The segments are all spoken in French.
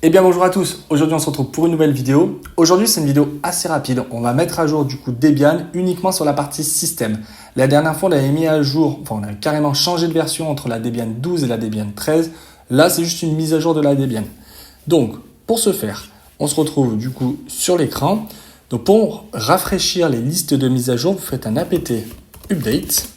Eh bien bonjour à tous, aujourd'hui on se retrouve pour une nouvelle vidéo. Aujourd'hui c'est une vidéo assez rapide, on va mettre à jour du coup Debian uniquement sur la partie système. La dernière fois on avait mis à jour, on a carrément changé de version entre la Debian 12 et la Debian 13. Là c'est juste une mise à jour de la Debian. Donc pour ce faire, on se retrouve du coup sur l'écran. Donc pour rafraîchir les listes de mise à jour, vous faites un apt update.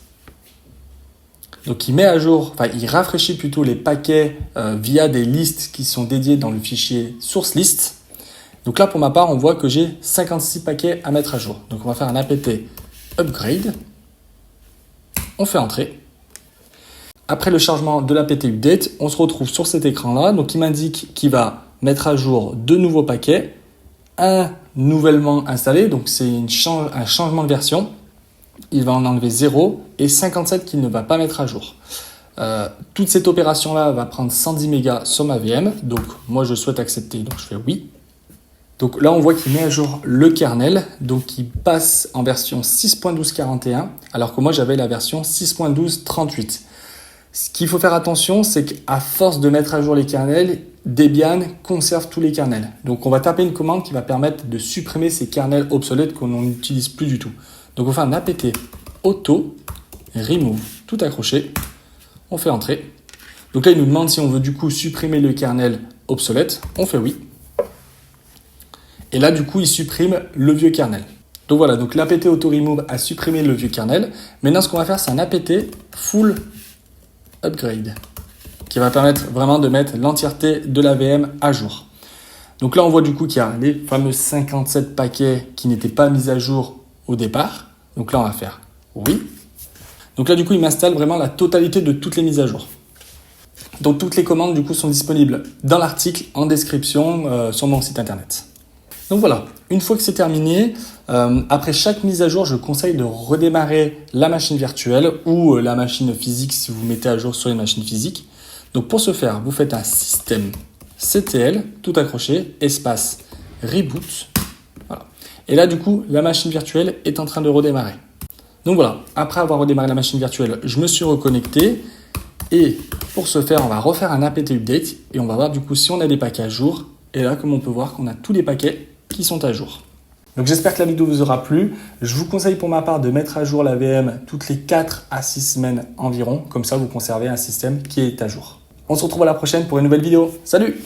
Donc il rafraîchit plutôt les paquets via des listes qui sont dédiées dans le fichier source list. Donc là pour ma part on voit que j'ai 56 paquets à mettre à jour. Donc on va faire un apt upgrade. On fait entrer. Après le chargement de l'apt update, on se retrouve sur cet écran là. Donc il m'indique qu'il va mettre à jour deux nouveaux paquets. Un nouvellement installé, donc c'est un changement de version. Il va en enlever 0 et 57 qu'il ne va pas mettre à jour. Toute cette opération-là va prendre 110 mégas sur ma VM. Donc, moi, je souhaite accepter. Donc, je fais oui. Donc là, on voit qu'il met à jour le kernel. Donc, il passe en version 6.12.41, alors que moi, j'avais la version 6.12.38. Ce qu'il faut faire attention, c'est qu'à force de mettre à jour les kernels, Debian conserve tous les kernels. Donc, on va taper une commande qui va permettre de supprimer ces kernels obsolètes qu'on n'utilise plus du tout. Donc, on fait un apt auto remove, tout accroché. On fait entrer. Donc là, il nous demande si on veut du coup supprimer le kernel obsolète. On fait oui. Et là, du coup, il supprime le vieux kernel. Donc voilà, donc l'apt auto remove a supprimé le vieux kernel. Maintenant, ce qu'on va faire, c'est un apt full upgrade qui va permettre vraiment de mettre l'entièreté de la VM à jour. Donc là, on voit du coup qu'il y a les fameux 57 paquets qui n'étaient pas mis à jour au départ. Donc là, on va faire oui. Donc là, du coup, il m'installe vraiment la totalité de toutes les mises à jour. Donc toutes les commandes, du coup, sont disponibles dans l'article, en description, sur mon site internet. Donc voilà, une fois que c'est terminé, après chaque mise à jour, je conseille de redémarrer la machine virtuelle ou la machine physique si vous mettez à jour sur les machines physiques. Donc pour ce faire, vous faites un système CTL, tout accroché, espace reboot. Voilà. Et là, du coup, la machine virtuelle est en train de redémarrer. Donc voilà, après avoir redémarré la machine virtuelle, je me suis reconnecté. Et pour ce faire, on va refaire un apt update et on va voir du coup si on a des paquets à jour. Et là, comme on peut voir qu'on a tous les paquets qui sont à jour. Donc j'espère que la vidéo vous aura plu. Je vous conseille pour ma part de mettre à jour la VM toutes les 4 à 6 semaines environ. Comme ça, vous conservez un système qui est à jour. On se retrouve à la prochaine pour une nouvelle vidéo. Salut!